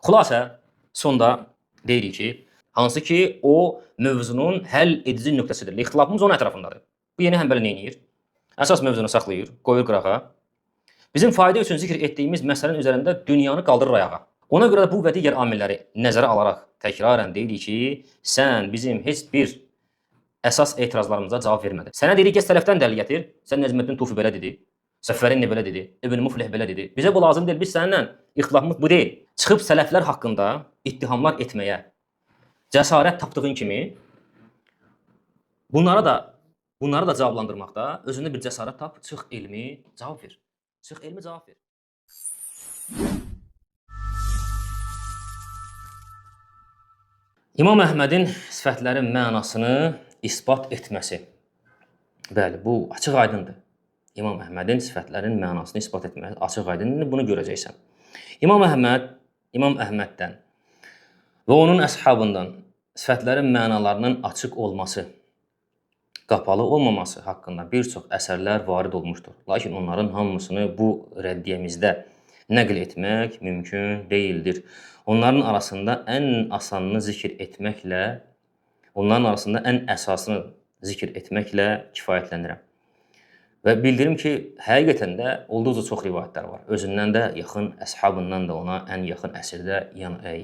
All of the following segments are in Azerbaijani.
Xülasə, sonda deyirik ki, hansı ki, o mövzunun həll edici nöqtəsidir. İxtilafımız onun ətrafındadır. Bu yeni həmbəli nə edir? Əsas mövzunu saxlayır, qoyur qırağa. Bizim fayda üçün zikr etdiyimiz məsələnin üzərində dünyanı qaldırır ayağa. Ona görə də bu və digər amilləri nəzərə alaraq təkrarən deyirik ki, sən bizim heç bir əsas etirazlarımıza cavab vermədin. Sənə deyirik ki, sələfdən dəlil gətir. Sən Nəcməddin Tufi belə dedi. Səfərinni belə dedi. İbn Muflih belə dedi. Bizə bu lazım deyil. Biz səninlə ixtilafımız bu deyil. Çıxıb sələflər haqqında ittihamlar etməyə cəsarət tapdığın kimi bunlara da cavablandırmaqda özündə bir cəsarət tap, çıx elmi cavab ver. Çıx elmi cavab ver. İmam Əhmədin sifətlərin mənasını isbat etməsi. Bəli, bu açıq aydındır. İmam Əhmədin sifətlərin mənasını isbat etməsi açıq aydındır. Bunu görəcəksən. İmam Əhməddən və onun əshabından sifətlərin mənalarının açıq olması, qapalı olmaması haqqında bir çox əsərlər varid olmuşdur. Lakin onların hamısını bu rəddiyəmizdə nəql etmək mümkün deyildir. Onların arasında ən asanını zikr etməklə, onların arasında ən əsasını zikr etməklə kifayətlənirəm. Və bildirim ki, həqiqətən də olduqca çox rivayətlər var. Özündən də yaxın, əshabından da ona ən yaxın əsrdə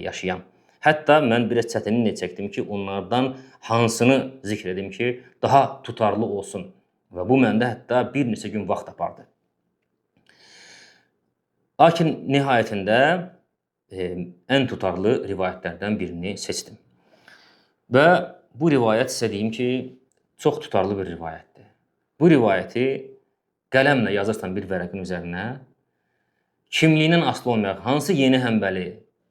yaşayan. Hətta mən biraz çətinlik çəkdim ki, onlardan hansını zikr edim ki, daha tutarlı olsun. Və bu məndə hətta bir neçə gün vaxt apardı. Lakin nihayətində ən tutarlı rivayətlərdən birini seçdim. Və bu rivayət sizə deyim ki, çox tutarlı bir rivayətdir. Bu rivayəti qələmlə yazırsan bir vərəqin üzərinə, kimliyindən asılı olmayaraq, hansı yeni həmbəli,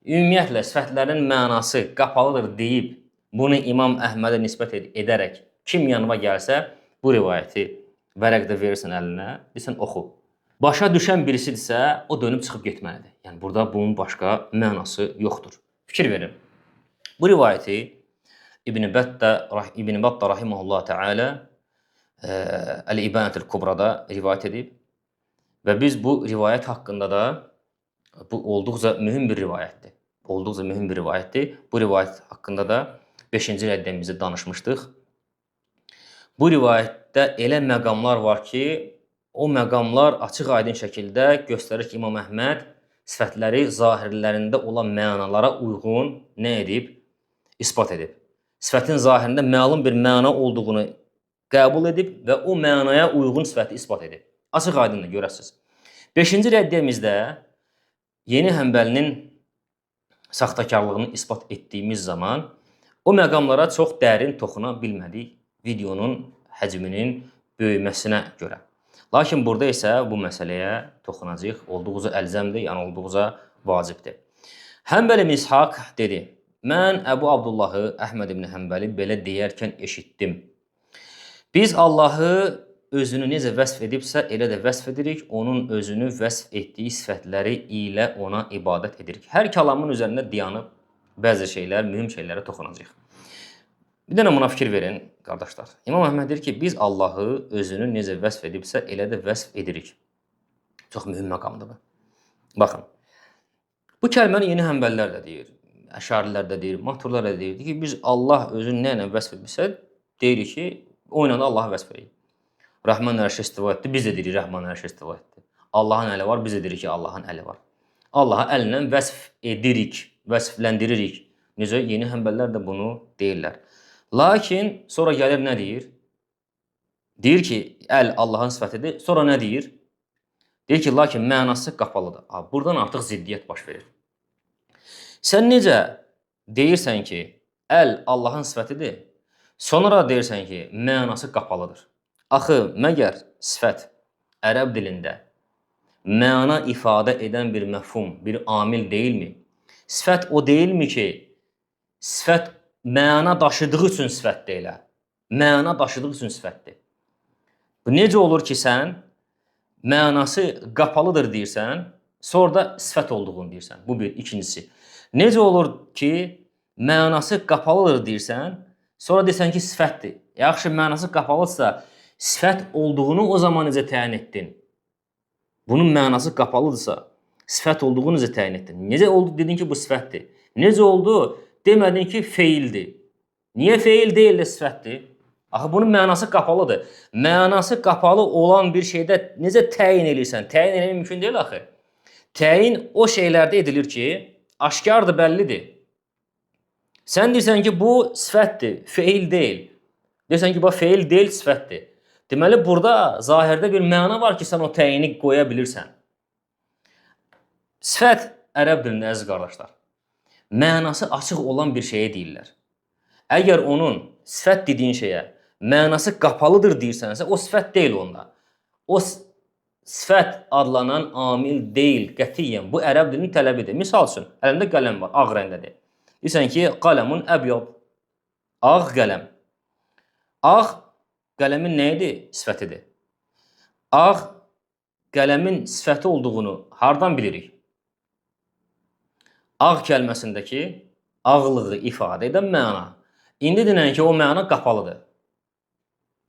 ümumiyyətlə sifətlərin mənası qapalıdır deyib, bunu İmam Əhmədə nisbət edərək kim yanıma gəlsə, bu rivayəti vərəqdə verirsən əlinə, deyirsən oxu. Başa düşən birisidirsə, o dönüb çıxıb getməlidir. Yəni, burada bunun başqa mənası yoxdur. Fikir verin. Bu rivayəti İbn Battah rahimehullah təala Əl-İbanətül Kubrada rivayət edib və biz bu rivayət haqqında da bu olduqca mühüm bir rivayətdir. Bu rivayət haqqında da 5-ci rəddiyəmizdə danışmışdıq. Bu rivayətdə elə məqamlar var ki, o məqamlar açıq-aydın şəkildə göstərir ki, İmam Əhməd sifətləri zahirlərində olan mənalara uyğun nə edib? İsbat edib. Sifətin zahirində məlum bir məna olduğunu qəbul edib və o mənaya uyğun sifəti isbat edib. Açıq-aydın da görəsiniz. 5-ci rəddiyəmizdə yeni həmbəlinin saxtakarlığını isbat etdiyimiz zaman o məqamlara çox dərin toxuna bilmədik videonun həcminin böyüməsinə görə. Lakin burada isə bu məsələyə toxunacaq, olduqca əlzəmdir, yəni olduqca vacibdir. Həmbəl ibn İshaq dedi, mən Əbu Abdullahı Əhməd ibn Həmbəli belə deyərkən eşitdim. Biz Allahı özünü necə vəsf edibsə, elə də vəsf edirik, onun özünü vəsf etdiyi sifətləri ilə ona ibadət edirik. Hər kəlamın üzərində dayanıb bəzi şeylər, mühüm şeylərə toxunacaq. Bir dənə buna fikir verin, qardaşlar. İmam Əhməd deyir ki, biz Allahı özünü necə vəsf edibsə, elə də vəsf edirik. Çox mühüm məqamdır bu. Baxın, bu kəlməni yeni həmbəllər də deyir, əşarilər də deyir, maturlar da deyir ki, biz Allah özünü nə ilə vəsf edibsə, deyirik ki, o ilə də Allahı vəsf edirik. Rəhman ərşə istiva etdi, biz də deyirik Rəhman ərşə istiva etdi. Allahın əli var, biz də deyirik ki, Allahın əli var. Allahı əllə vəsf edirik, vəsfləndiririk. Necə? Yeni həmbəllər də bunu deyirlər. Lakin sonra gəlir nə deyir? Deyir ki, əl Allahın sifətidir. Sonra nə deyir? Deyir ki, lakin mənası qapalıdır. Buradan artıq ziddiyyət baş verir. Sən necə deyirsən ki, əl Allahın sifətidir, sonra deyirsən ki, mənası qapalıdır. Axı, məgər sifət ərəb dilində məna ifadə edən bir məfhum, bir amil deyilmi? Sifət o deyilmi ki, sifət məna daşıdığı üçün sifətdir elə. Məna daşıdığı üçün sifətdir. Bu necə olur ki, sən mənası qapalıdır deyirsən, sonra da sifət olduğunu deyirsən. Bu bir. İkincisi. Necə olur ki, mənası qapalıdır deyirsən, sonra deyirsən ki, sifətdir. Yaxşı, mənası qapalıdırsa, sifət olduğunu o zaman necə təyin etdin? Bunun mənası qapalıdırsa, Sifət olduğunu necə təyin etdin? Necə oldu dedin ki, bu sifətdir? Necə oldu? Demədin ki, feildir. Niyə feil deyil də sifətdir? Axı bunun mənası qapalıdır. Mənası qapalı olan bir şeydə necə təyin edirsən? Təyin etmək mümkün deyil axı. Təyin o şeylərdə edilir ki, aşkardır, bəllidir. Sən deyirsən ki, bu sifətdir, feil deyil. Deyirsən ki, bu feil deyil, sifətdir. Deməli, burada zahirdə bir məna var ki, sən o təyini qoya bilirsən. Sifət ərəb dilində, əziz qardaşlar, mənası açıq olan bir şeyə deyirlər. Əgər onun sifət dediyin şeyə mənası qapalıdır deyirsənsə, o sifət deyil onda. O sifət adlanan amil deyil, qətiyyən. Bu ərəb dilinin tələbidir. Misal üçün, əlində qələm var, ağ rəngdədir. Deyirsən ki, qələmun əbyad, ağ qələm. Ağ qələmin nə idi? Sifətidir. Ağ qələmin sifəti olduğunu hardan bilirik? Ağ kəlməsindəki ağlığı ifadə edən məna. İndi denən ki, o məna qapalıdır.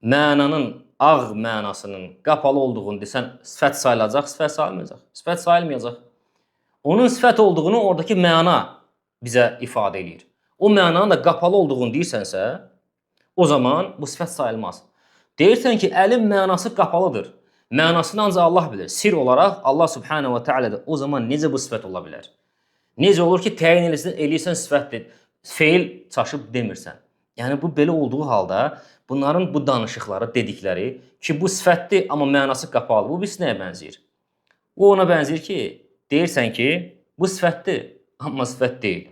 Mənanın ağ mənasının qapalı olduğunu desən, sifət sayılacaq, sifət sayılmayacaq. Sifət sayılmayacaq. Onun sifət olduğunu oradakı məna bizə ifadə edir. O mənanın da qapalı olduğunu deyirsənsə, o zaman bu sifət sayılmaz. Deyirsən ki, əlin mənası qapalıdır. Mənasını ancaq Allah bilir. Sir olaraq Allah subhanahu wa ta'ala, o zaman necə bu sifət ola bilər? Necə olur ki, təyin eləyirsən sifətdir, feil çaşıb demirsən. Yəni, bu belə olduğu halda bunların bu danışıqları, dedikləri ki, bu sifətdir, amma mənası qapalı. Bu biz nəyə bənzəyir? O ona bənzəyir ki, deyirsən ki, bu sifətdir, amma sifət deyil.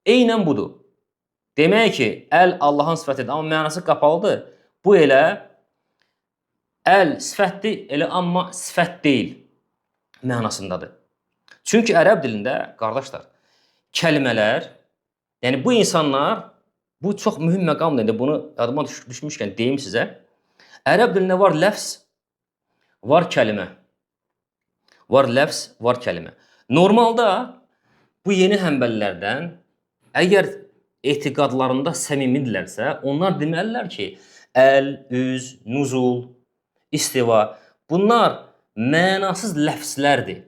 Eynən budur. Demək ki, əl Allahın sifətidir, amma mənası qapalıdır. Bu elə əl sifətdir, elə amma sifət deyil mənasındadır. Çünki ərəb dilində, qardaşlar, kəlmələr, yəni bu insanlar, bu çox mühüm məqamdır, bunu yadıma düşmüşkən deyim sizə. Ərəb dilində var ləfs, var kəlimə. Var ləfs, var kəlimə. Normalda bu yeni həmbəlilərdən, əgər etiqadlarında səmimidirlərsə, onlar deməlilər ki, əl, üz, nuzul, istiva, bunlar mənasız ləfslərdir.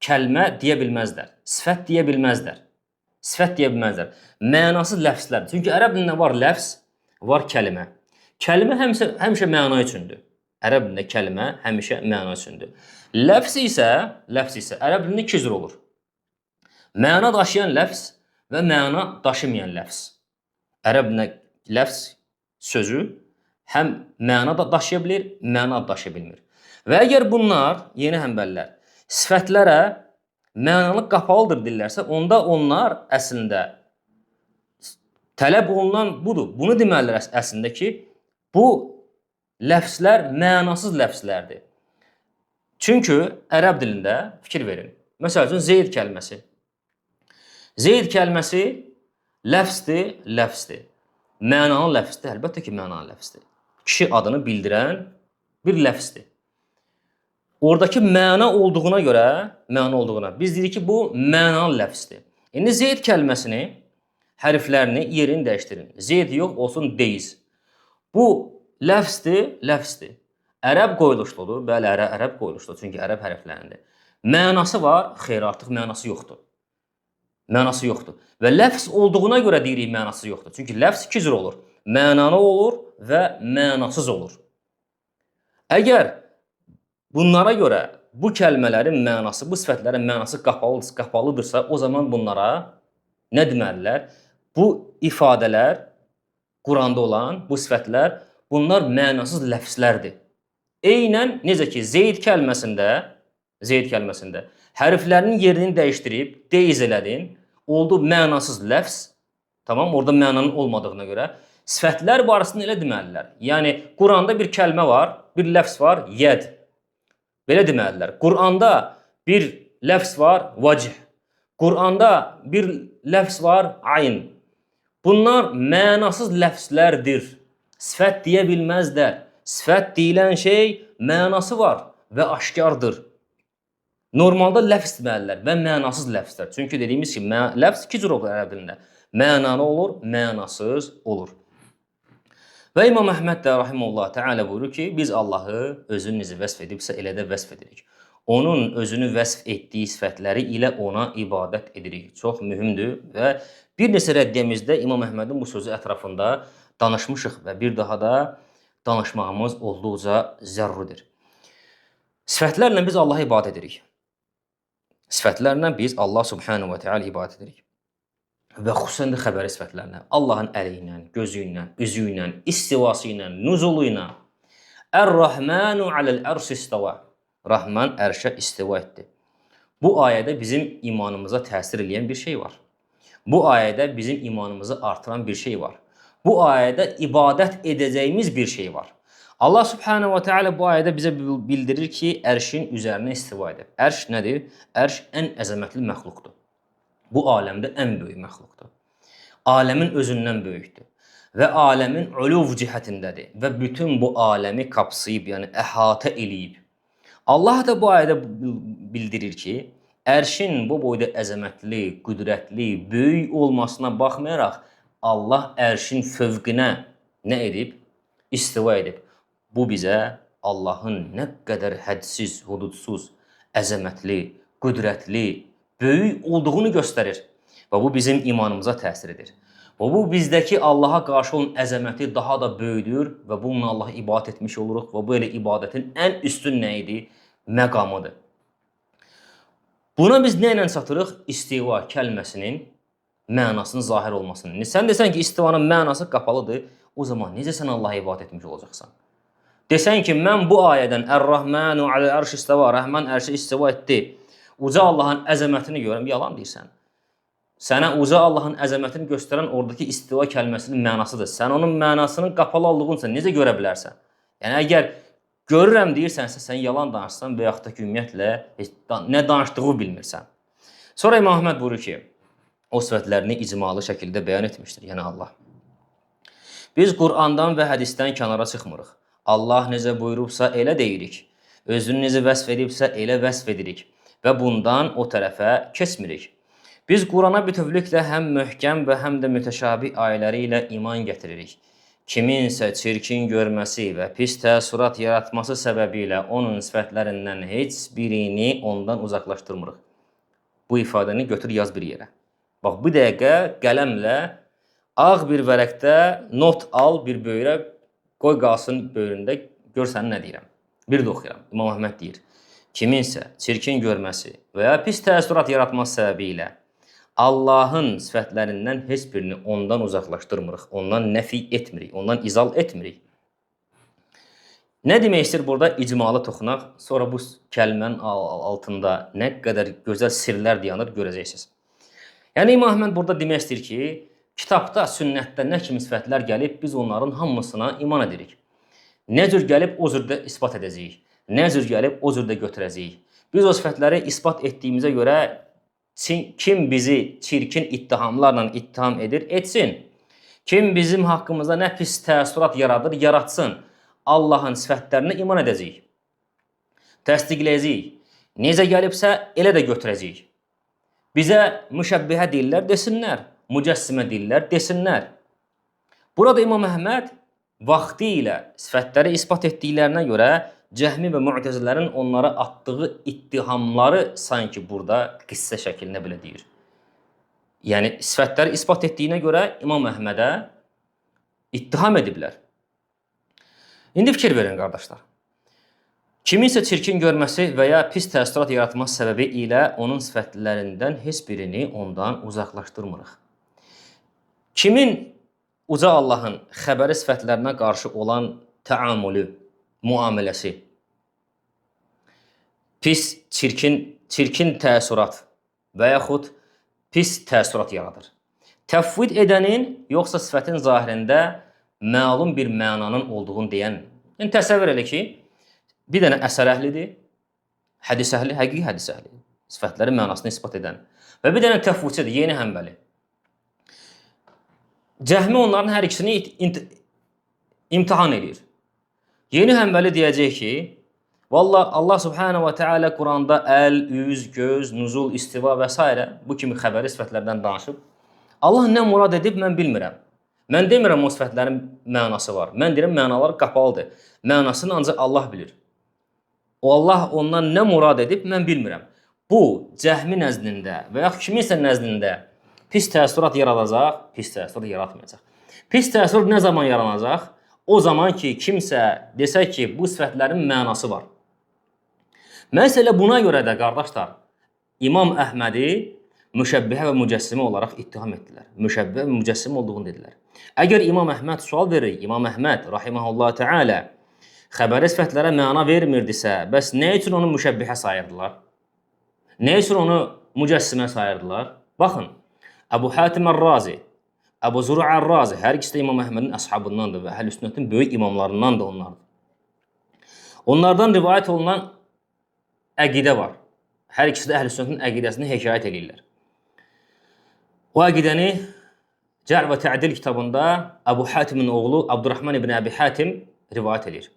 Kəlmə deyə bilməzlər, sifət deyə bilməzlər. Sifət deyə bilməzlər. Mənasız ləfslərdir. Çünki ərəb dilində var ləfs, var kəlimə. Kəlimə həmişə məna üçündür. Ərəb dilində kəlimə həmişə məna üçündür. Ləfs isə ərəb dilində iki cür olur. Məna daşıyan ləfs və məna daşımayan ləfs. Ərəb dilində ləfs sözü həm məna da daşıya bilir, məna da daşıya bilmir. Və əgər bunlar, yeni həmbəllər, sifətlərə mənalı qapalıdır deyirlərsə, onda onlar əslində tələb olunan budur. Bunu deməlilər əslində ki, bu ləfslər mənasız ləfslərdir. Çünki ərəb dilində fikir verin. Məsəl üçün, Zeyd kəlməsi. Zeyd kəlməsi ləfsdir. Mənalı ləfsdir, əlbəttə ki, mənalı ləfsdir. Kişi adını bildirən bir ləfsdir. Oradakı məna olduğuna görə, biz deyirik ki, bu mənalı ləfsdir. İndi Zeyd kəlməsini, hərflərini, yerini dəyişdirin. Zeyd yox, olsun deyiz. Bu ləfsdir. Ərəb qoyuluşludur, bəli, ərəb qoyuluşludur, çünki ərəb hərflərindir. Mənası var, xeyr, artıq mənası yoxdur. Mənası yoxdur. Və ləfs olduğuna görə deyirik mənası yoxdur. Çünki ləfs iki cür olur. Mənalı olur və mənasız olur. Əgər bunlara görə bu kəlmələrin mənası, bu sifətlərin mənası qapalıdırsa, o zaman bunlara nə deməlilər? Bu ifadələr, Quranda olan bu sifətlər, bunlar mənasız ləfslərdir. Eynən necə ki, Zeyd kəlməsində hərflərinin yerini dəyişdirib, deyiz elədin, oldu mənasız ləfs, tamam, orada mənanın olmadığına görə, sifətlər barəsində elə deməlilər. Yəni, Quranda bir kəlmə var, bir ləfs var, yəd. Belə deməlilər. Quranda bir ləfs var, vacih. Quranda bir ləfs var, ayn. Bunlar mənasız ləfslərdir. Sifət deyə bilməzlər. Sifət deyilən şey mənası var və aşkardır. Normalda ləfs deməlilər və mənasız ləfslər. Çünki dediyimiz ki, ləfs iki cür olur ərəb dilində. Mənalı olur, mənasız olur. Və İmam Əhməd də rahimehullah təala buyurur ki, biz Allahı özünü necə vəsf edibsə elə də vəsf edirik. onun özünü vəsf etdiyi sifətləri ilə ona ibadət edirik. Çox mühümdür və bir neçə rəddiyəmizdə İmam Əhmədin bu sözü ətrafında danışmışıq və bir daha da danışmağımız olduqca zəruridir. Sifətlərlə biz Allaha ibadət edirik. Sifətlərlə biz Allah Subhanahu və Teala ibadət edirik. Və xüsusən də xəbəri sifətlərlə. Allahın əli ilə, gözü ilə, üzü ilə, istivası ilə, nuzulu ilə. Ər-Rahmanu aləl-ərş istava. Rahman ərşə istiva etdi. Bu ayədə bizim imanımıza təsir edən bir şey var. Bu ayədə bizim imanımızı artıran bir şey var. Bu ayədə ibadət edəcəyimiz bir şey var. Allah Subhanahu və Teala bu ayədə bizə bildirir ki, ərşin üzərinə istiva edib. Ərş nədir? Ərş ən əzəmətli məxluqdur. Bu aləmdə ən böyük məxluqdur. Aləmin özündən böyükdür. Və aləmin uluv cihətindədir. Və bütün bu aləmi qapsayıb, yəni əhatə eləyib. Allah da bu ayədə bildirir ki, ərşin bu boyda əzəmətli, qüdrətli, böyük olmasına baxmayaraq, Allah ərşin fövqünə nə edib? İstiva edib. Bu bizə Allahın nə qədər hədsiz, hududsuz, əzəmətli, qüdrətli, böyük olduğunu göstərir. Və bu bizim imanımıza təsir edir. Və bu bizdəki Allaha qarşı olan əzəməti daha da böyüdür və bununla Allaha ibadət etmiş oluruq və bu elə ibadətin ən üstün nə idi? Məqamıdır. Buna biz nə ilə çatırıq? İstiva kəlməsinin mənasının zahir olmasını. Sən desən ki, istivanın mənası qapalıdır, o zaman necə sən Allaha ibadət etmiş olacaqsan? Desən ki, mən bu ayədən Ər-Rahmanu aləl-ərş istava, Rəhman ərşə istiva etdi, uca Allahın əzəmətini görəm, yalan deyirsən. Sənə uca Allahın əzəmətini göstərən oradakı istiva kəlməsinin mənasıdır. Sən onun mənasının qapalı olduğunu necə görə bilərsən? Yəni, əgər görürəm deyirsənsə, sən yalan danışsan və yaxud da ki, ümumiyyətlə nə danışdığı bilmirsən. Sonra İmam Əhməd buyurur ki, o sifətlərini icmalı şəkildə bəyan etmişdir, yəni Allah. Biz Qur'andan və hədisdən kənara çıxmırıq. Allah necə buyurubsa elə deyirik. Özünü necə vəsf edibsə elə vəsf edirik. Və bundan o tərəfə keçmirik. Biz Qurana bütövlüklə həm möhkəm və həm də mütəşabih ayələri ilə iman gətiririk. Kiminsə çirkin görməsi və pis təəssürat yaratması səbəbilə onun sifətlərindən heç birini ondan uzaqlaşdırmırıq. Bu ifadəni götür yaz bir yerə. Bax, bu dəqiqə qələmlə ağ bir vərəqdə not al bir böyrə, qoy qalsın böyründə, gör səni nə deyirəm. Bir də oxuyuram. İmam Əhməd deyir. Kiminsə çirkin görməsi və ya pis təəssürat yaratması səbəbilə Allahın sifətlərindən heç birini ondan uzaqlaşdırmırıq, ondan nəfi etmirik, ondan izal etmirik. Nə demək istəyir burada? İcmalı toxunaq. Sonra bu kəlmənin altında nə qədər gözəl sirlər dayanır, görəcəksiniz. Yəni İmam Əhməd burada demək istəyir ki, kitabda, sünnətdə nə kimi sifətlər gəlib, biz onların hamısına iman edirik. Nə cür gəlib, o cürdə isbat edəcəyik. Nə cür gəlib, o cürdə götürəcəyik. Biz o sifətləri isbat etdiyimizə görə kim bizi çirkin ittihamlarla ittiham edir, etsin. Kim bizim haqqımızda nə pis təəssürat yaradır, yaratsın. Allahın sifətlərinə iman edəcəyik. Təsdiqləyəcəyik. Necə gəlibsə, elə də götürəcəyik. Bizə müşəbbihə deyirlər, desinlər. Mücəssimə deyirlər, desinlər. Burada İmam Əhməd vaxtı ilə sifətləri isbat etdiklərinə görə Cəhmi və Mu'təzilərin onlara atdığı ittihamları sanki burada qissə şəklində belə deyir. Yəni, sifətləri isbat etdiyinə görə İmam Əhmədə ittiham ediblər. İndi fikir verin, qardaşlar. Kiminsə çirkin görməsi və ya pis təəssürat yaratması səbəbi ilə onun sifətlərindən heç birini ondan uzaqlaşdırmırıq. Kimin uca Allahın xəbəri sifətlərinə qarşı olan təamülü, müamiləsi, pis, çirkin təəssürat və yaxud pis təəssürat yaradır. Təfvid edənin, yoxsa sifətin zahirində məlum bir mənanın olduğunu deyən. Yəni, təsəvvür elə ki, bir dənə əsər əhlidir, hədis əhli, həqiqi hədis əhli, sifətləri mənasını ispat edən. Və bir dənə təfvidçidir, yeni həmbəli. Cəhmi onların hər ikisini imtihan edir. Yeni həmbəli deyəcək ki, valla Allah Subhanahu və Teala Quranda əl, üz, göz, nuzul, istiva və s. bu kimi xəbəri sifətlərdən danışıb. Allah nə murad edib, mən bilmirəm. Mən demirəm o sifətlərin mənası var. Mən deyirəm, mənalar qapalıdır. Mənasını ancaq Allah bilir. Allah ondan nə murad edib, mən bilmirəm. Bu, cəhmi nəzdində və yaxud kiminsə nəzdində pis təəssürat yaradacaq, pis təəssürat yaratmayacaq. Pis təəssürat nə zaman yaranacaq? O zaman ki, kimsə desə ki, bu sifətlərin mənası var. Məsələ buna görə də, qardaşlar, İmam Əhmədi müşəbbihə və mücəssimə olaraq ittiham etdilər. Müşəbbihə və mücəssim olduğunu dedilər. Əgər İmam Əhməd sual verir, İmam Əhməd rahimehullah təala xəbəri sifətlərə məna vermirdisə, bəs nə üçün onu müşəbbihə sayırdılar? Nə üçün onu mücəssimə sayırdılar? Baxın, Əbu Hatim Ər-Razi, Əbu Zur'a Ər-Razi, hər ikisi də İmam Əhmədin əshabındandır və Əhl-i Sünnətin böyük imamlarındandır onlardır. Onlardan rivayət olunan əqidə var. Hər ikisi də Əhl-i Sünnətin əqidəsini hekayət edirlər. O əqidəni Cərh və Tə'dil kitabında Əbu Hatimin oğlu Abdurrahman ibn Əbi Hatim rivayət edir.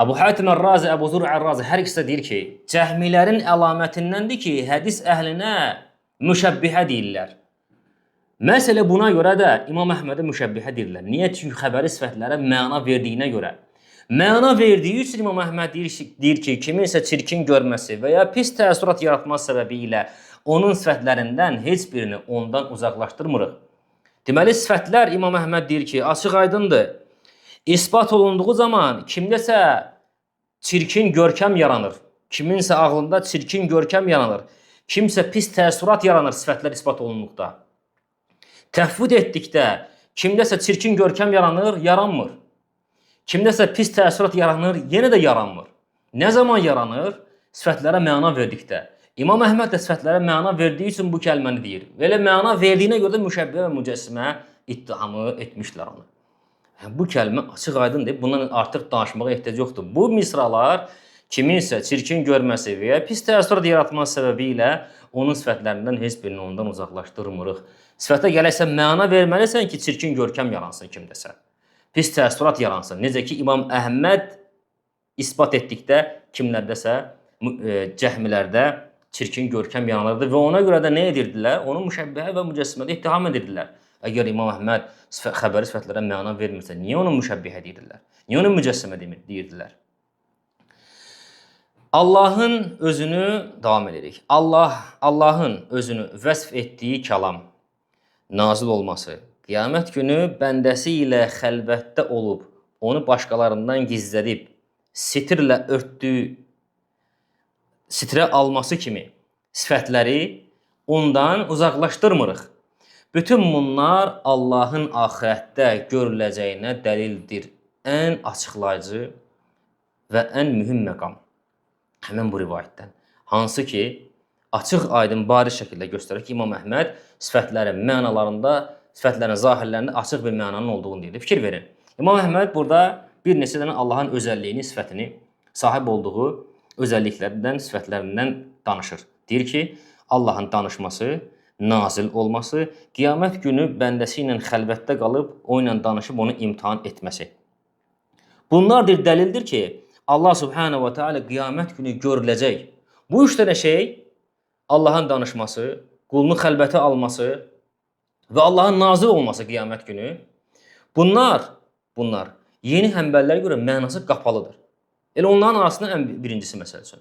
Əbu Hatim Ər-Razi, Əbu Zur'a Ər-Razi hər ikisi də deyir ki, cəhmilərin əlamətindəndir ki, hədis əhlinə müşəbbihə deyirlər. Məsələ buna görə də İmam Əhmədə müşəbbihə deyirlər. Niyə? Çünki xəbəri sifətlərə məna verdiyinə görə. Məna verdiyi üçün İmam Əhməd deyir ki, kiminsə çirkin görməsi və ya pis təəssürat yaratması səbəbi ilə onun sifətlərindən heç birini ondan uzaqlaşdırmırıq. Deməli, sifətlər İmam Əhməd deyir ki, açıq aydındır. İsbat olunduğu zaman kimdəsə çirkin görkəm yaranır. Kiminsə ağlında çirkin görkəm yaranır. Kimsə pis təəssürat yaranır sifətlər isbat olunduqda. Təhvüd etdikdə kimdəsə çirkin görkəm yaranır, yaranmır. Kimdəsə pis təəssürat yaranır, yenə də yaranmır. Nə zaman yaranır? Sifətlərə məna verdikdə. İmam Əhməd də sifətlərə məna verdiyi üçün bu kəlməni deyir. Belə məna verdiyinə görə də müşəbbihə və mücəssimə ittihamı etmişlər onu. Bu kəlmə açıq aydındır. Bundan artıq danışmağa ehtiyac yoxdur. Bu misralar kiminsə çirkin görməsi və ya pis təəssürat yaratması səbəbi ilə onun sifətlərindən heç birini ondan uzaqlaşdırmırıq. Sifətə gələksə məna verməlisən ki, çirkin görkəm yaransın kimdəsə. Pis təəssürat yaransın. Necə ki, İmam Əhməd isbat etdikdə kimlərdəsə, cəhmilərdə çirkin görkəm yaranırdı və ona görə də nə edirdilər? Onu müşəbbihə və mücəssimədə ittiham edirdilər. Əgər İmam Əhməd xəbəri sifətlərə məna vermirsə, niyə onu müşəbbihə deyirdilər? Niyə onu mücəssimə deyirdilər? Allahın özünü, davam edirik. Allahın özünü vəsf etdiyi kəlam, nazil olması, qiyamət günü bəndəsi ilə xəlvətdə olub, onu başqalarından gizlədib, sitirlə örtdüyü, sitrə alması kimi sifətləri ondan uzaqlaşdırmırıq. Bütün bunlar Allahın axirətdə görüləcəyinə dəlildir. Ən açıqlayıcı və ən mühüm məqam həmin bu rivayətdən. Hansı ki, açıq, aydın, bariz şəkildə göstərir ki, İmam Əhməd sifətlərin mənalarında, sifətlərin zahirlərində açıq bir mənanın olduğunu deyir. Fikir verin. İmam Əhməd burada bir neçə dənə Allahın özəlliyini, sifətini, sahib olduğu özəlliklərdən, sifətlərindən danışır. Deyir ki, Allahın danışması, nazil olması, qiyamət günü bəndəsi ilə xəlvətdə qalıb, o ilə danışıb onu imtihan etməsi. Bunlar bir dəlildir ki, Allah Subhanahu wa Taala qiyamət günü görüləcək. Bu üç dənə şey, Allahın danışması, qulunu xəlvətə alması və Allahın nazil olması qiyamət günü, bunlar yeni həmbəllərə görə mənası qapalıdır. Elə onların arasında ən birincisi məsəl üçün.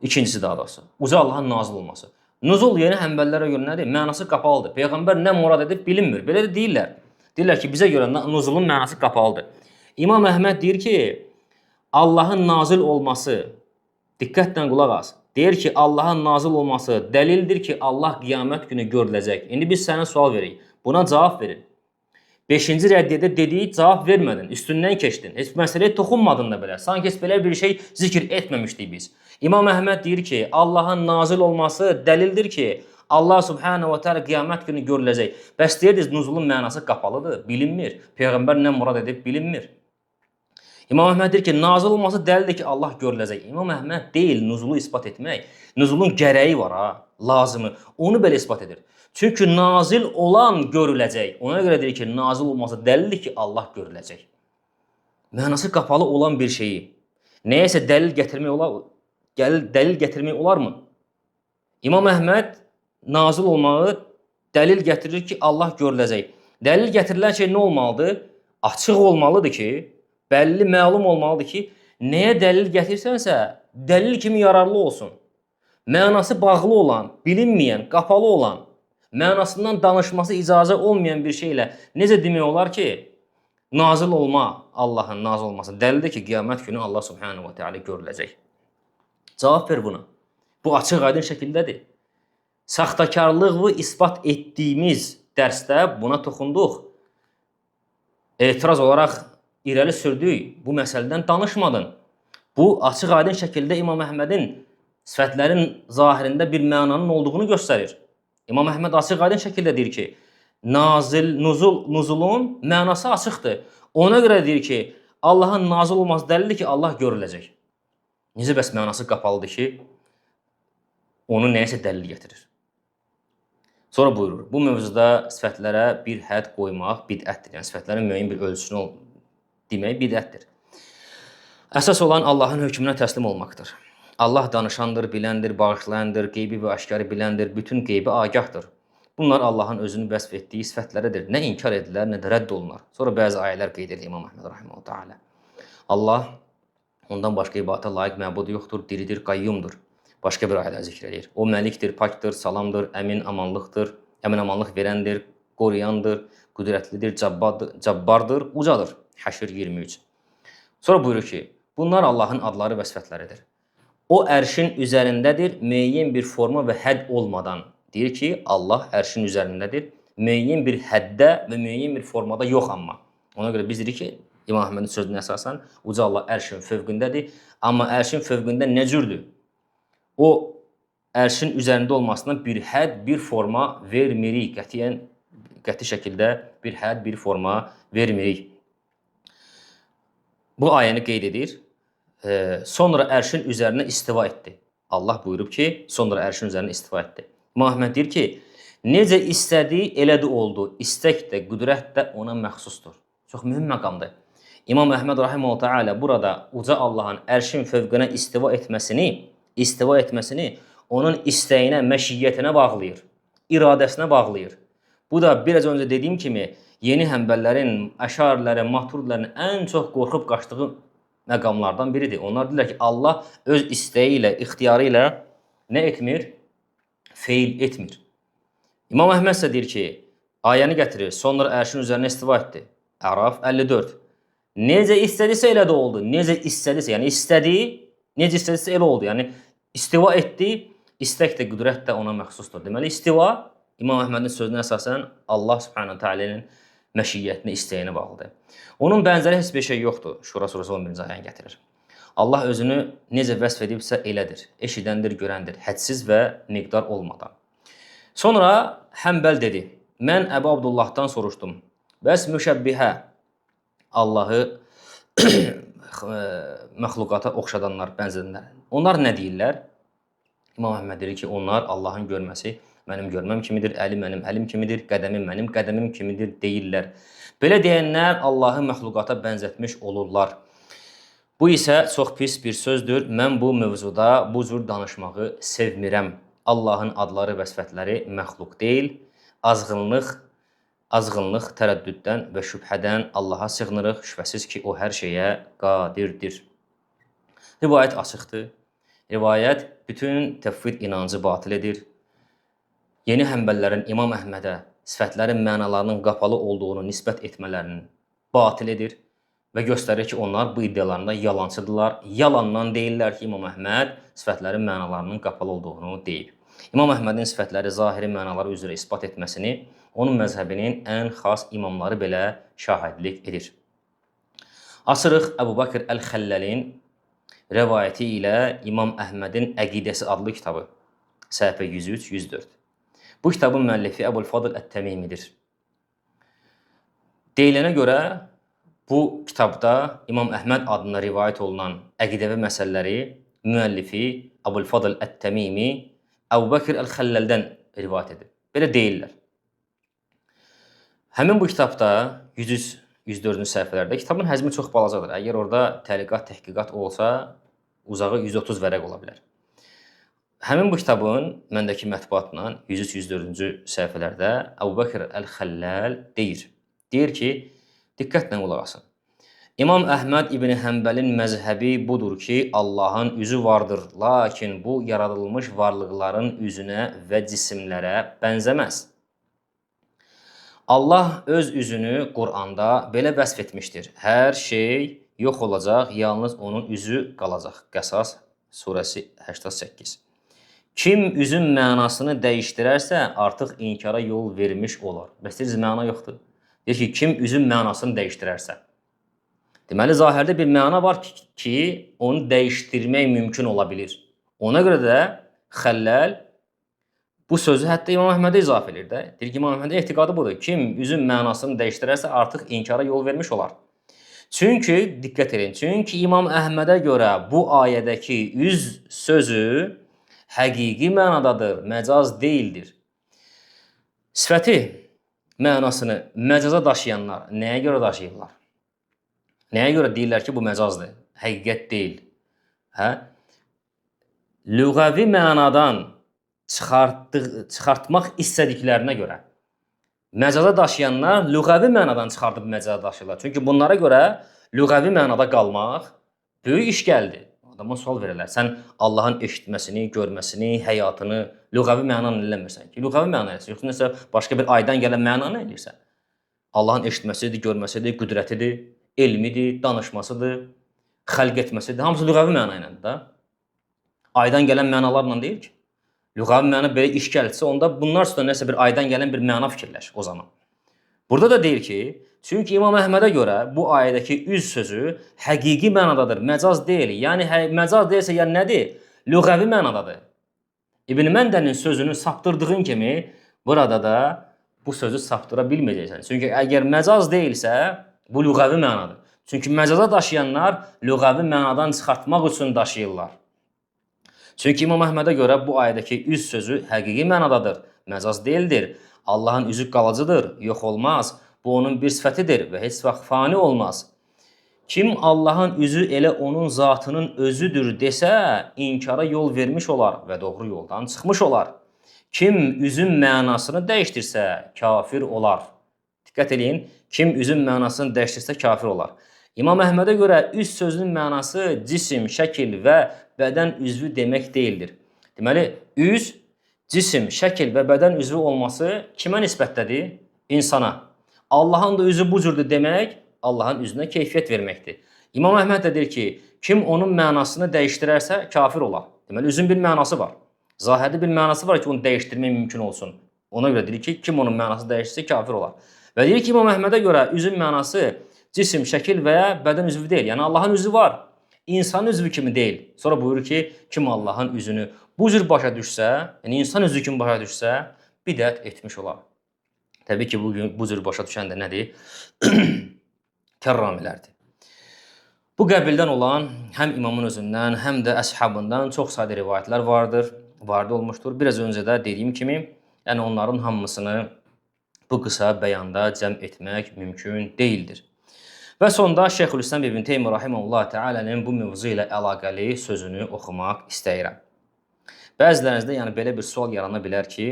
İkincisi daha doğrusu, uca Allahın nazil olması. Nuzul yeni həmbəllərə görə nədir? Mənası qapalıdır. Peyğəmbər nə murad edib bilinmir. Belə də deyirlər. Deyirlər ki, bizə görə nuzulun mənası qapalıdır. İmam Əhməd deyir ki, Allahın nazil olması, diqqətlə qulaq as, deyir ki, Allahın nazil olması dəlildir ki, Allah qiyamət günü görüləcək. İndi biz sənə sual veririk. Buna cavab verin. 5-ci rəddiyədə dediyi cavab vermədin, üstündən keçdin. Heç məsələyə toxunmadın da belə. Sanki heç belə bir şey zikr etməmişdik biz. İmam Əhməd deyir ki, Allahın nazil olması dəlildir ki, Allah Subhanahu wa Taala qiyamət günü görüləcək. Bəs deyirdiniz, nuzulun mənası qapalıdır, bilinmir. Peyğəmbər nə murad edib bilinmir. İmam Əhməd deyir ki, nazil olması dəlildir ki, Allah görüləcək. İmam Əhməd deyil nuzulu isbat etmək. Nuzulun gərəyi var ha, lazımı. Onu belə isbat edir. Çünki nazil olan görüləcək. Ona görə deyir ki, nazil olması dəlildir ki, Allah görüləcək. Mənası qapalı olan bir şeyi nəyəsə dəlil gətirmək olarmı? İmam Əhməd nazil olmağı dəlil gətirir ki, Allah görüləcək. Dəlil gətirilən şey nə olmalıdır? Açıq olmalıdır ki, bəlli, məlum olmalıdır ki, Nəyə dəlil gətirsənsə, dəlil kimi yararlı olsun. Mənası bağlı olan, bilinməyən, qapalı olan, mənasından danışması icazə olmayan bir şeylə necə demək olar ki, nazil olma, Allahın nazil olması dəlildir ki, qiyamət günü Allah subhanahu wa ta'ala görüləcək. Cavab ver buna. Bu açıq aydın şəkildədir. Saxtakarlığı isbat etdiyimiz dərsdə buna toxunduq. Etiraz olaraq irəli sürdük. Bu məsələdən danışmadın. Bu açıq aydın şəkildə İmam Əhmədin sifətlərin zahirində bir mənanın olduğunu göstərir. İmam Əhməd açıq aydın şəkildə deyir ki, nuzulun mənası açıqdır. Ona görə deyir ki, Allahın nazil olması dəlildir ki, Allah görüləcək. Necə bəs mənası qapalıdır ki, onu nəyəsə dəlil gətirir. Sonra buyurur, bu mövzuda sifətlərə bir hədd qoymaq bidətdir. Yəni, sifətlərin müəyyən bir ölçüsünü demək bidətdir. Əsas olan Allahın hökmünə təslim olmaqdır. Allah danışandır, biləndir, bağışlayandır, qeybi və aşkarı biləndir, bütün qeybi agahdır. Bunlar Allahın özünü vəsf etdiyi sifətləridir. Nə inkar edilər, nə də rədd olunar. Sonra bəzi ayələr qeyd edir İmam Əhməd rahimehullah təala. Allah ondan başqa ibadətə layiq məbud yoxdur, diridir, qayyumdur. Başqa bir ayələr zikr edir. O məlikdir, pakdır, salamdır, əmin amanlıqdır, əmin amanlıq verəndir, qoruyandır, qüdrətlidir, cabbardır, ucadır. Həşr 23. Sonra buyurur ki, bunlar Allahın adları və sifətləridir. O ərşin üzərindədir, müəyyən bir forma və hədd olmadan. Deyir ki, Allah ərşin üzərindədir, müəyyən bir həddə və müəyyən bir formada yox amma. Ona görə biz dedik ki, İmam Əhmədin sözünə əsasən, uca Allah ərşin fövqündədir, amma ərşin fövqündə nə cürdür? O ərşin üzərində olmasına bir hədd, bir forma vermirik. Qəti şəkildə bir hədd, bir forma vermirik. Bu ayəni qeyd edir. Sonra ərşin üzərinə istiva etdi. Allah buyurub ki, sonra ərşin üzərinə istiva etdi. İmam Əhməd deyir ki, necə istədi, elə də oldu. İstək də, qüdrət də ona məxsusdur. Çox mühüm məqamdır. İmam Əhməd rahimehullah təala burada uca Allahın ərşin fövqünə istiva etməsini onun istəyinə, məşiyyətinə bağlayır, iradəsinə bağlayır. Bu da biraz öncə dediyim kimi yeni həmbəllərin, əşarilərin, maturidilərin ən çox qorxub qaçdığı məqamlardan biridir. Onlar deyirlər ki, Allah öz istəyi ilə, ixtiyarı ilə nə etmir? Feil etmir. İmam Əhməd isə deyir ki, ayəni gətirir, sonra ərşin üzərinə istiva etdi. Əraf 54. Necə istədisə elə də oldu. Necə istədisə, yəni istədi, necə istədisə elə oldu. Yəni istiva etdi, istək də, qüdrət də ona məxsusdur. Deməli, istiva İmam Əhmədin sözünə əsasən Allah subhanahu ta'ala'nın məşiyyətinə, istəyinə bağlıdır. Onun bənzəri heç bir şey yoxdur. Şura surası 11-ci ayəni gətirir. Allah özünü necə vəsf edibsə elədir. Eşidəndir, görəndir, hədsiz və miqdar olmadan. Sonra Həmbəl dedi, mən Əbu Abdullahdan soruşdum. Bəs müşəbbihə, Allahı məxluqata oxşadanlar, bənzədənlər. Onlar nə deyirlər? İmam Əhməd deyir ki, onlar Allahın görməsi mənim görməm kimidir, əli mənim əlim kimidir, qədəmim mənim qədəmim kimidir deyirlər. Belə deyənlər Allahı məxluqata bənzətmiş olurlar. Bu isə çox pis bir sözdür. Mən bu mövzuda bu cür danışmağı sevmirəm. Allahın adları və sifətləri məxluq deyil. Azğınlıq, tərəddüddən və şübhədən Allaha sığınırıq. Şübhəsiz ki, o hər şeyə qadirdir. Rivayət açıqdır. Rivayət bütün təvhid inancı batil edir. Yeni həmbəllərin İmam Əhmədə sifətlərin mənalarının qapalı olduğunu nisbət etmələrinin batil edir və göstərir ki, onlar bu iddialarında yalancıdırlar. Yalandan deyirlər ki, İmam Əhməd sifətlərin mənalarının qapalı olduğunu deyib. İmam Əhmədin sifətləri zahiri mənaları üzrə isbat etməsini onun məzhəbinin ən xas imamları belə şahidlik edir. Açırıq Əbu Bakr Əl-Xəllalin rəvayəti ilə İmam Əhmədin Əqidəsi adlı kitabı, səhifə 103-104. Bu kitabın müəllifi Əbul Fadıl Ət-Təmimidir. Deyilənə görə bu kitabda İmam Əhməd adına rivayət olunan əqidəvi məsələləri müəllifi Əbul Fadıl Ət-Təmimi Əbu Bakr Əl-Xəllaldən rivayət edir. Belə deyirlər. Həmin bu kitabda 104-cü səhifələrdə kitabın həzmi çox balacadır. Əgər orada təliqat, təhqiqat olsa, uzağı 130 vərəq ola bilər. Həmin bu kitabın məndəki mətbuatla 103-104-cü səhifələrdə Əbu Bakr Əl-Xəllal deyir ki, diqqətlə qulaq asın. İmam Əhməd İbn Həmbəlin məzhəbi budur ki, Allahın üzü vardır, lakin bu yaradılmış varlıqların üzünə və cisimlərə bənzəməz. Allah öz üzünü Quranda belə vəsf etmişdir. Hər şey yox olacaq, yalnız onun üzü qalacaq. Qəsas surəsi 88. Kim üzün mənasını dəyişdirərsə, artıq inkara yol vermiş olar. Bəs məna yoxdur. Deyir ki, kim üzün mənasını dəyişdirərsə. Deməli, zahirdə bir məna var ki, onu dəyişdirmək mümkün ola bilir. Ona görə də Xəlləl bu sözü hətta İmam Əhmədə izafə edir də. Deyir ki, İmam Əhmədin etiqadı budur. Kim üzün mənasını dəyişdirərsə, artıq inkara yol vermiş olar. Çünki, diqqət edin, çünki İmam Əhmədə görə bu ayədəki üz sözü həqiqi mənadadır, məcaz deyildir. Sifəti mənasını məcaza daşıyanlar nəyə görə daşıyırlar? Nəyə görə deyirlər ki, bu məcazdır, həqiqət deyil? Lüğəvi mənadan çıxartmaq istədiklərinə görə. Məcaza daşıyanlar lüğəvi mənadan çıxardıb məcaza daşıyırlar. Çünki bunlara görə lüğəvi mənada qalmaq böyük iş gəldi. Adama sual verirlər. Sən Allahın eşitməsini, görməsini, həyatını lüğəvi mənanı eləmirsən ki. Lüğəvi məna eləsən, yoxsa nəsə başqa bir aydan gələn mənanı eləyirsən. Allahın eşitməsidir, görməsidir, qüdrətidir, elmidir, danışmasıdır, xəlq etməsidir. Hamısı lüğəvi məna ilə də. Aydan gələn mənalarla deyil ki. Lüğəvi məna belə iş gəlirsə, onda bunlar üstə nəsə bir aydan gələn bir məna fikirləş o zaman. Burada da deyir ki, çünki İmam Əhmədə görə bu ayədəki üz sözü həqiqi mənadadır, məcaz deyil. Yəni, məcaz deyilsə, yəni nədir? Lüğəvi mənadadır. İbn Məndənin sözünü saptırdığın kimi, burada da bu sözü saptıra bilməyəcəksən. Çünki əgər məcaz deyilsə, bu lüğəvi mənadır. Çünki məcaza daşıyanlar lüğəvi mənadan çıxartmaq üçün daşıyırlar. Çünki İmam Əhmədə görə bu ayədəki üz sözü həqiqi mənadadır, məcaz deyildir. Allahın üzü qalıcıdır, yox olmaz. Bu onun bir sifətidir və heç vaxt fani olmaz. Kim Allahın üzü elə onun zatının özüdür desə, inkara yol vermiş olar və doğru yoldan çıxmış olar. Kim üzün mənasını dəyişdirsə, kafir olar. Diqqət edin, kim üzün mənasını dəyişdirsə, kafir olar. İmam Əhmədə görə üz sözünün mənası cisim, şəkil və bədən üzvü demək deyildir. Deməli, üz, cisim, şəkil və bədən üzvü olması kimə nisbətdədir? İnsana. Allahın da üzü bu cürdür demək, Allahın üzünə keyfiyyət verməkdir. İmam Əhməd də deyir ki, kim onun mənasını dəyişdirərsə, kafir olar. Deməli, üzün bir mənası var. Zahirdə bir mənası var ki, onu dəyişdirmək mümkün olsun. Ona görə deyir ki, kim onun mənasını dəyişdirsə, kafir olar. Və deyir ki, İmam Əhmədə görə üzün mənası cisim, şəkil və ya bədən üzvü deyil. Yəni, Allahın üzü var. İnsan üzvü kimi deyil. Sonra buyurur ki, kim Allahın üzünü bu cür başa düşsə, yəni insan üzvü kimi başa düşsə, bidət etmiş olar. Təbii ki, bugün bu cür başa düşən də nədir? Kərramilərdir. Bu qəbildən olan həm imamın özündən, həm də əshabından çox sayda rivayətlər vardı olmuşdur. Biraz öncə də dediyim kimi, yəni onların hamısını bu qısa bəyanda cəm etmək mümkün deyildir. Və sonda Şeyxülislam İbn Teymiyyə rahimehullah təalənin bu mövzu ilə əlaqəli sözünü oxumaq istəyirəm. Bəzilərinizdə yəni belə bir sual yarana bilər ki,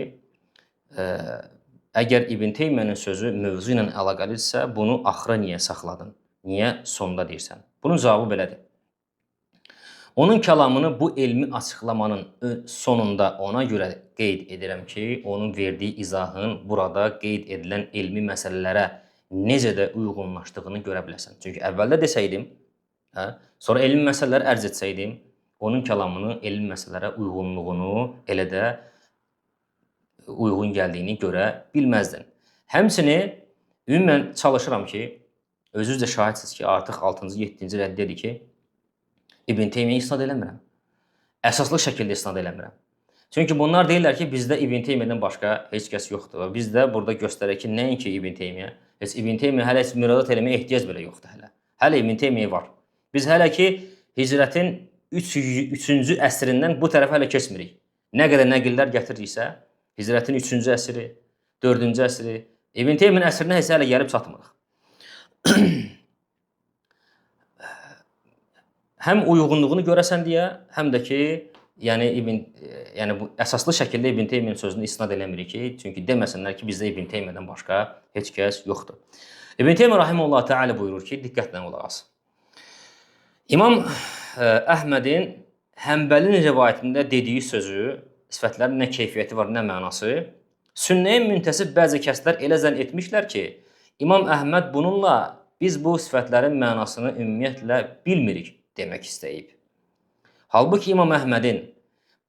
əgər İbn Teymiyyənin sözü mövzu ilə əlaqəlidirsə, bunu axıra niyə saxladın? Niyə sonda deyirsən? Bunun cavabı belədir. Onun kəlamını bu elmi açıqlamanın sonunda ona görə qeyd edirəm ki, onun verdiyi izahın burada qeyd edilən elmi məsələlərə necə də uyğunlaşdığını görə biləsən. Çünki əvvəldə desəydim, sonra elmi məsələləri ərz etsəydim, onun kəlamını elmi məsələlərə uyğunluğunu elə də uyğun gəldiyini görə bilməzdin. Həmçini ümumən çalışıram ki, özünüz də şahidsiniz ki, artıq 6-cı, 7-ci rəddədir ki, İbn Teymiyyə isnad eləmirəm. Əsaslı şəkildə isnad eləmirəm. Çünki bunlar deyirlər ki, bizdə İbn Teymiyyədən başqa heç kəs yoxdur. Biz də burada göstərək ki, nəinki İbn Teymiyyə, heç İbn Teymiyyə hələ heç müracaat eləməyə ehtiyac belə yoxdur hələ. Hələ İbn Teymiyyə var. Biz hələ ki, hicrətin 3-cü əsrindən bu tərəfə hələ keçmirik. Nə qədər nəqillər gətiririksə, hicrətin 3-cü əsri, 4-cü əsri, İbn Teymiyənin əsrinə heç hələ gəlib çatmırıq. Həm uyğunluğunu görəsən deyə, həm də ki, yəni bu əsaslı şəkildə İbn Teymiyənin sözünü isnad eləmirik ki, çünki deməsinlər ki, bizdə İbn Teymiyədən başqa heç kəs yoxdur. İbn Teymiyyə rahimehullah təala buyurur ki, diqqətlə qulaq as. İmam Əhmədin Həmbəlin rivayətində dediyi sözü, sifətlərin nə keyfiyyəti var, nə mənası, Sünnəyə müntəsib bəzi kəslər elə zənn etmişlər ki, İmam Əhməd bununla biz bu sifətlərin mənasını ümumiyyətlə bilmirik demək istəyib. Halbuki İmam Əhmədin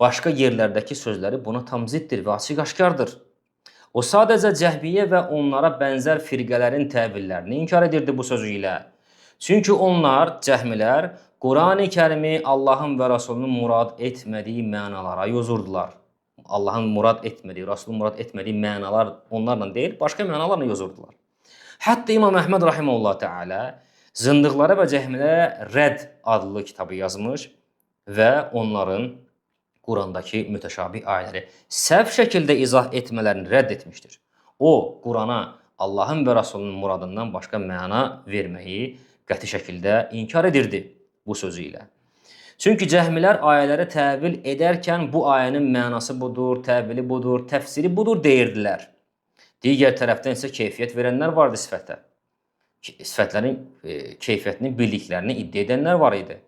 başqa yerlərdəki sözləri buna tam ziddir və açıq-aşkardır. O sadəcə cəhbiyyə və onlara bənzər firqələrin təvillərini inkar edirdi bu sözü ilə. Çünki onlar, cəhmilər, Qurani Kərimi Allahın və Rasulunun murad etmədiyi mənalara yozurdular. Allahın murad etmədiyi, Rasulun murad etmədiyi mənalar onlarla deyil, başqa mənalarla yozurdular. Hətta İmam Əhməd rahimehullah təala Zındıqlara və Cəhmilərə Rədd adlı kitabı yazmış və onların Qurandakı mütəşabih ayələri səhv şəkildə izah etmələrini rədd etmişdir. O, Qurana Allahın və Rasulunun muradından başqa məna verməyi qəti şəkildə inkar edirdi bu sözü ilə. Çünki cəhmilər ayələri təvil edərkən bu ayənin mənası budur, təvili budur, təfsiri budur deyirdilər. Digər tərəfdən isə keyfiyyət verənlər vardı sifətə. Sifətlərin keyfiyyətini bildiklərini iddia edənlər var idi.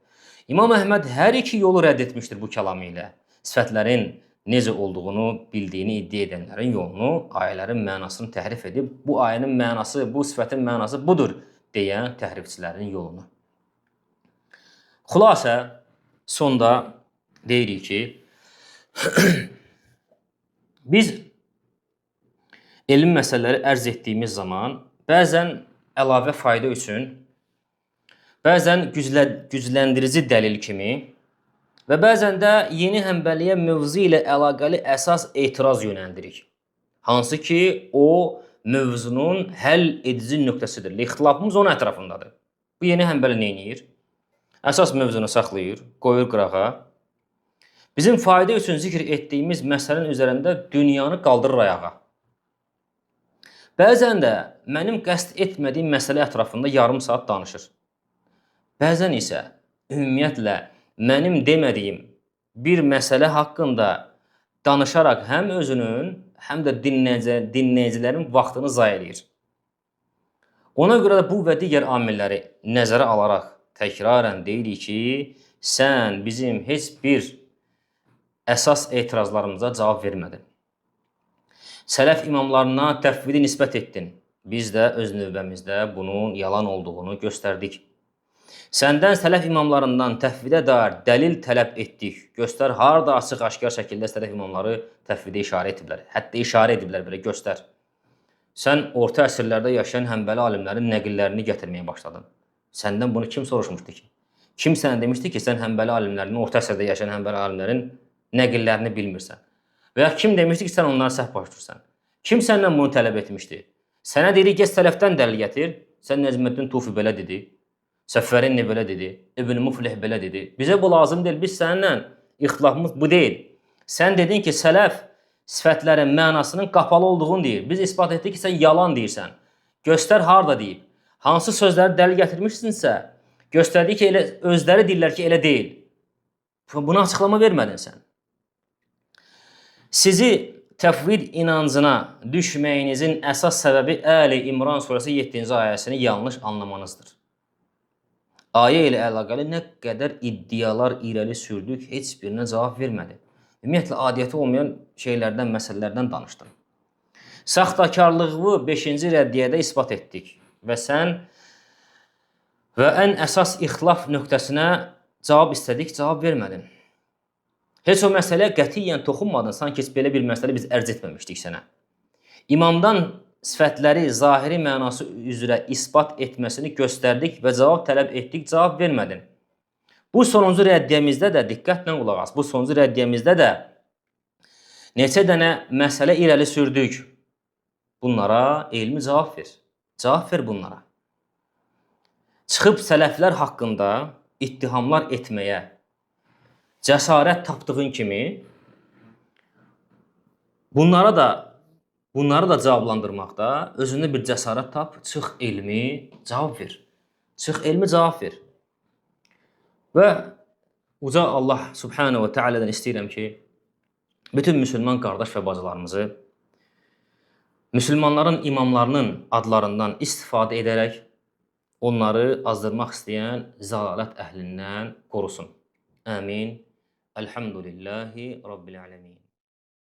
İmam Əhməd hər iki yolu rədd etmişdir bu kəlamı ilə. Sifətlərin necə olduğunu bildiyini iddia edənlərin yolunu, ayələrin mənasını təhrif edib, bu ayənin mənası, bu sifətin mənası budur deyən təhrifçilərin yolunu. Xülasə, sonda deyirik ki, biz elm məsələləri ərz etdiyimiz zaman bəzən əlavə fayda üçün, bəzən gücləndirici dəlil kimi və bəzən də yeni həmbəliyyə mövzu ilə əlaqəli əsas etiraz yönəldirik. Hansı ki, o mövzunun həll edici nöqtəsidir. İxtilafımız onun ətrafındadır. Bu yeni həmbəli nə edir? Əsas mövzunu saxlayır, qoyur qırağa. Bizim fayda üçün zikr etdiyimiz məsələnin üzərində dünyanı qaldırır ayağa. Bəzən də mənim qəsd etmədiyim məsələ ətrafında yarım saat danışır. Bəzən isə ümumiyyətlə mənim demədiyim bir məsələ haqqında danışaraq həm özünün, həm də dinləyicilərin vaxtını zay edir. Ona görə də bu və digər amilləri nəzərə alaraq təkrarən deyirik ki, sən bizim heç bir əsas etirazlarımıza cavab vermədin. Sələf imamlarına təfvidi nisbət etdin. Biz də öz növbəmizdə bunun yalan olduğunu göstərdik. Səndən sələf imamlarından təfvidə dair dəlil tələb etdik. Göstər, harada açıq-aşkar şəkildə sələf imamları təfvidə işarə ediblər. Hətta işarə ediblər, belə göstər. Sən orta əsrlərdə yaşayan həmbəli alimlərin nəqillərini gətirməyə başladın. Səndən bunu kim soruşmuşdu ki? Kim sənə demişdi ki, sən həmbəli alimlərinin, orta əsrdə yaşayan həmbəli alimlərin nəqillərini bilmirsən? Və ya kim demişdi ki, sən onları səhv başlayırsan? Kim səndən bunu tələb etmişdi? Sənə dedik, gəz sələfdən dəlil gətir. Sən Nəcməddin Tufi belə dedi. Səffərinni belə dedi. İbn Muflih belə dedi. Bizə bu lazım deyil. Biz səninlə ixtilafımız bu deyil. Sən dedin ki, sələf sifətlərin mənasının qapalı olduğunu deyir. Biz isbat etdik ki, sən yalan deyirsən. Göstər harada deyib. Hansı sözləri dəlil gətirmişsinsə, göstərdi ki, elə özləri deyirlər ki, elə deyil. Buna açıqlama vermədin sən. Sizi təfvid inancına düşməyinizin əsas səbəbi Əli İmran surəsi 7-ci ayəsini yanlış anlamanızdır. Ayə ilə əlaqəli nə qədər iddialar irəli sürdük, heç birinə cavab vermədi. Ümumiyyətlə, adiyyəti olmayan şeylərdən, məsələlərdən danışdım. Saxtakarlığı 5-ci rəddiyədə isbat etdik. Və sən və ən əsas ixtilaf nöqtəsinə cavab istədik, cavab vermədin. Heç o məsələyə qətiyyən toxunmadın, sanki belə bir məsələ biz ərz etməmişdik sənə. İmamdan sifətləri zahiri mənası üzrə isbat etməsini göstərdik və cavab tələb etdik, cavab vermədin. Bu sonuncu rəddiyəmizdə də, diqqətlə qulaq as, bu sonuncu rəddiyəmizdə də neçə dənə məsələ irəli sürdük. Bunlara elmi cavab ver. Cavab ver bunlara. Çıxıb sələflər haqqında ittihamlar etməyə cəsarət tapdığın kimi bunları da cavablandırmaqda özündə bir cəsarət tap, çıx elmi cavab ver. Çıx elmi cavab ver. Və uca Allah Subhanahu və Teala'dan istəyirəm ki, bütün müsəlman qardaş və bacılarımızı müsəlmanların imamlarının adlarından istifadə edərək onları azdırmaq istəyən zəlalət əhlindən qorusun. Amin. Elhamdülillahi Rabbil alemin.